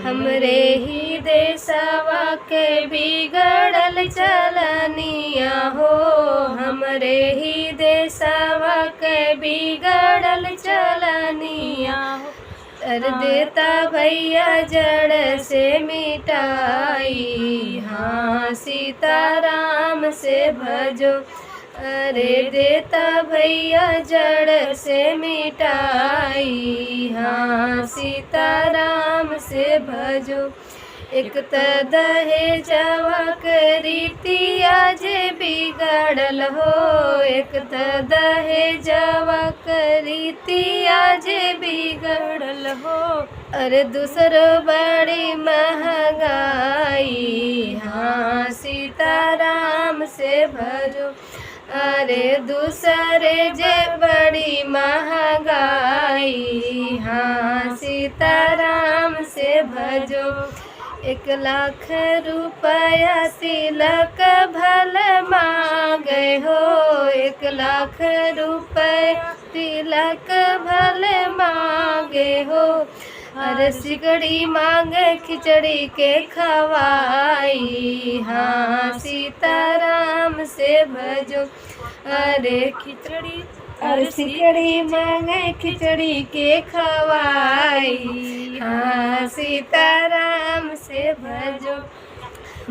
हमरे ही देशवा के बिगड़ल चलनिया हो, हमरे ही देशवा के बिगड़ल चलनिया हो। कर देता भैया जड़ से मिटाई, हाँ सीताराम से भजो। अरे देता भैया जड़ से मिटाई, हाँ सीताराम से भजो। एक त दहेजवा के रीतिया जे बिगड़ल हो, एक त दहेजवा के रीतिया जे बिगड़ल हो। अरे दूसरो बड़ी महंगाई, हाँ सीताराम से भजो। अरे दूसरे जे बड़ी महंगाई, हाँ सीताराम से भजो। 1 लाख रुपया तिलक भल मांगे हो, 1 लाख रुपया तिलक भल मांगे हो। अरे सिकड़ी मांगे खिचड़ी के खवाई, हाँ सीताराम से भजो। अरे खिचड़ी अरे सिकड़ी मांगे खिचड़ी के खवाई, हाँ सीताराम से भजो।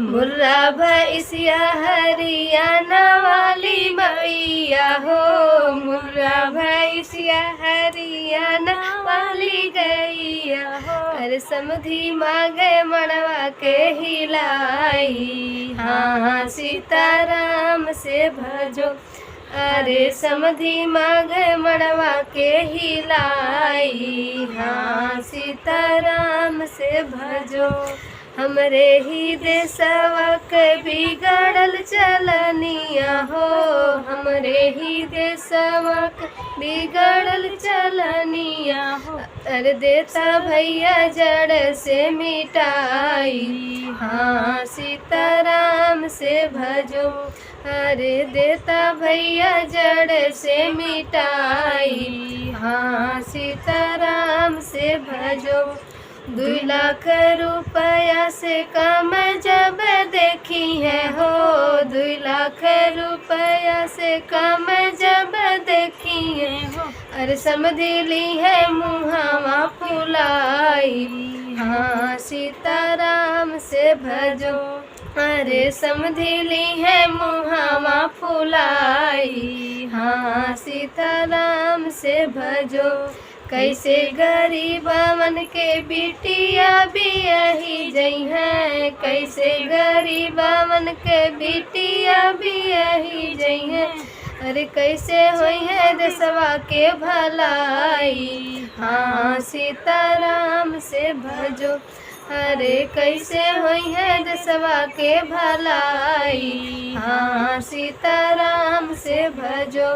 मुर्रा भैंसिया हरियाणा वाली मैया हो, मुर्रा भैंसिया हरियाणा वाली गैया हो। अरे समधी मांगे मड़वा के हिलाई, हाँ सीताराम से भजो। अरे समधी मांगे मड़वा के हिलाई, हाँ सीताराम से भजो। हमरे ही देशवा के बिगड़ल चलनिया हो, हमरे ही देशवा के बिगड़ल चलनिया हो। अरे देता भैया जड़ से मिटाई, हाँ सीताराम से भजो। अरे देता भैया जड़ से मिटाई, हाँ सीताराम से भजो। 2 लाख रुपया से कम जब देखी है हो, 2 लाख रुपया से कम जब देखी है हो। अरे समधी ली है मुहावा फुलाई, हाँ सीताराम से भजो। अरे समधी ली है मुहावा फुलाई, हाँ सीताराम से भजो। कैसे गरीबवन के बिटिया बियाही जई हैं, कैसे गरीबवन के बिटिया बियाही जई हैं। अरे कैसे होई है देशवा के भलाई, हाँ सीताराम से भजो। अरे कैसे होई है देशवा के भलाई, हाँ सीताराम से भजो।